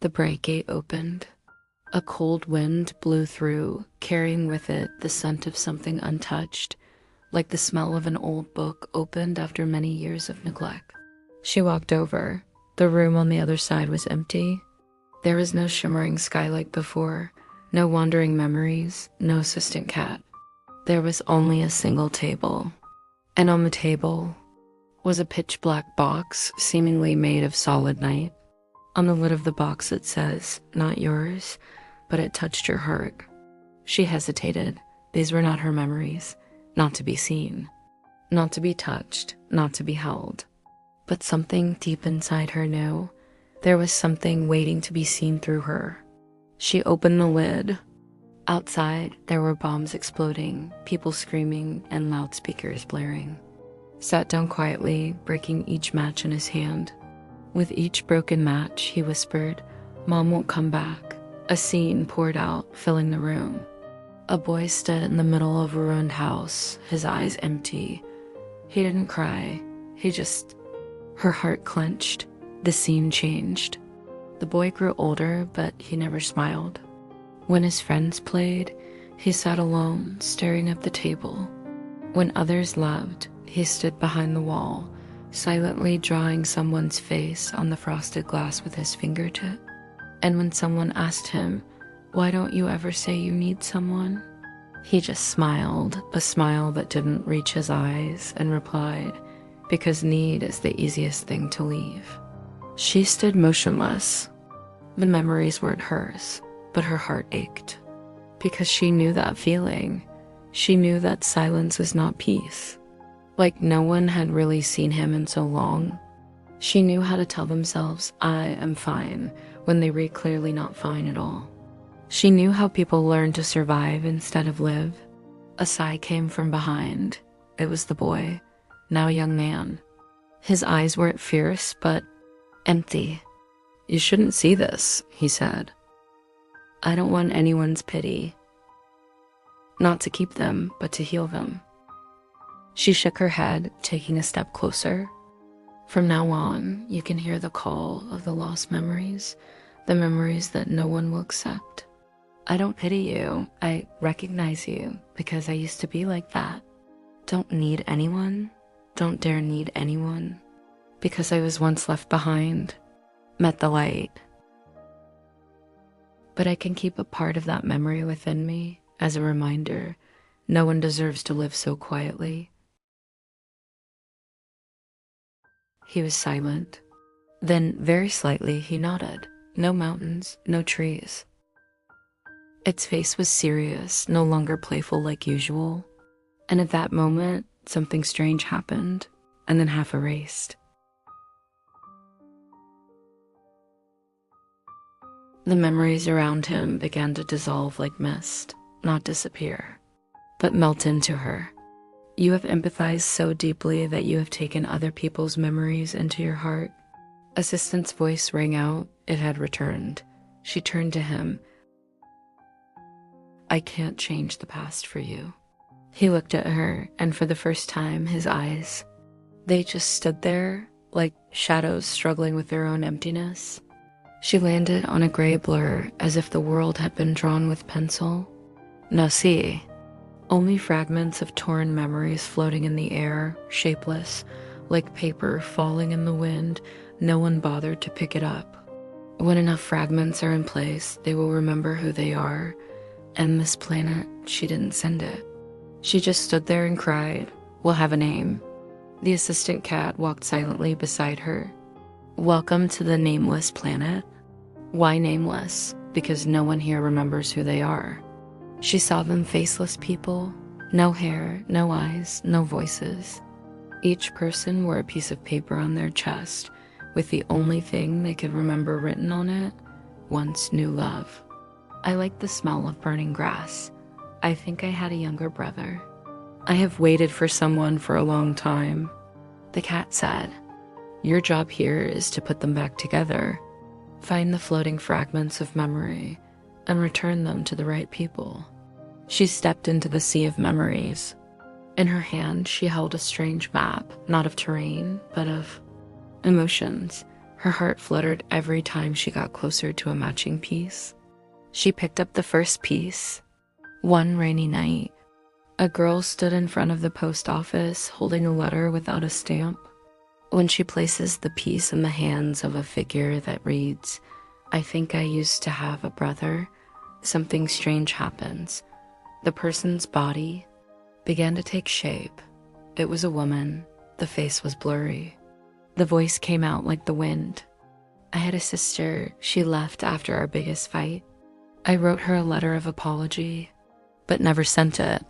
The bright gate opened. A cold wind blew through, carrying with it the scent of something untouched, like the smell of an old book opened after many years of neglect. She walked over. The room on the other side was empty. There was no shimmering sky like before, no wandering memories, no assistant cat. There was only a single table. And on the table was a pitch-black box, seemingly made of solid night. On the lid of the box it says, "Not yours, but it touched your heart." She hesitated. These were not her memories, not to be seen, not to be touched, not to be held. But something deep inside her knew. There was something waiting to be seen through her. She opened the lid. Outside, there were bombs exploding, people screaming, and loudspeakers blaring. Sat down quietly, breaking each match in his hand. With each broken match, he whispered, "Mom won't come back." A scene poured out, filling the room. A boy stood in the middle of a ruined house, his eyes empty. He didn't cry. Her heart clenched. The scene changed. The boy grew older, but he never smiled. When his friends played, he sat alone, staring at the table. When others loved, he stood behind the wall, silently drawing someone's face on the frosted glass with his fingertip. And when someone asked him, "Why don't you ever say you need someone?" he just smiled, a smile that didn't reach his eyes, and replied, "Because need is the easiest thing to leave." She stood motionless. The memories weren't hers, but her heart ached. Because she knew that feeling. She knew that silence was not peace. Like no one had really seen him in so long. She knew how to tell themselves, "I am fine," when they were clearly not fine at all. She knew how people learn to survive instead of live. A sigh came from behind. It was the boy, now a young man. His eyes weren't fierce, but empty. "You shouldn't see this," he said. "I don't want anyone's pity. Not to keep them, but to heal them." She shook her head, taking a step closer. "From now on, you can hear the call of the lost memories, the memories that no one will accept. I don't pity you. I recognize you because I used to be like that. Don't need anyone. Don't dare need anyone. Because I was once left behind, met the light. But I can keep a part of that memory within me as a reminder no one deserves to live so quietly." He was silent. Then, very slightly, he nodded. No mountains, no trees. Its face was serious, no longer playful like usual. And at that moment, something strange happened, and then half erased. The memories around him began to dissolve like mist, not disappear, but melt into her. You have empathized so deeply that you have taken other people's memories into your heart. Assistant's voice rang out. It had returned. She turned to him. "I can't change the past for you." He looked at her, and for the first time, his eyes, they just stood there, like shadows struggling with their own emptiness. She landed on a gray blur, as if the world had been drawn with pencil. Now see, only fragments of torn memories floating in the air, shapeless, like paper falling in the wind. No one bothered to pick it up. When enough fragments are in place, they will remember who they are. And this planet, she didn't send it. She just stood there and cried, "We'll have a name." The assistant cat walked silently beside her. "Welcome to the nameless planet." Why nameless? Because no one here remembers who they are. She saw them faceless people, no hair, no eyes, no voices. Each person wore a piece of paper on their chest, with the only thing they could remember written on it, "Once knew love." I like the smell of burning grass. I think I had a younger brother. I have waited for someone for a long time. The cat said, "Your job here is to put them back together. Find the floating fragments of memory and return them to the right people." She stepped into the sea of memories. In her hand, she held a strange map, not of terrain, but of emotions, Her heart fluttered every time she got closer to a matching piece. She picked up the first piece. One rainy night, a girl stood in front of the post office holding a letter without a stamp. When she places the piece in the hands of a figure that reads, "I think I used to have a brother," something strange happens. The person's body began to take shape. It was a woman. The face was blurry. The voice came out like the wind. "I had a sister. She left after our biggest fight. I wrote her a letter of apology, but never sent it.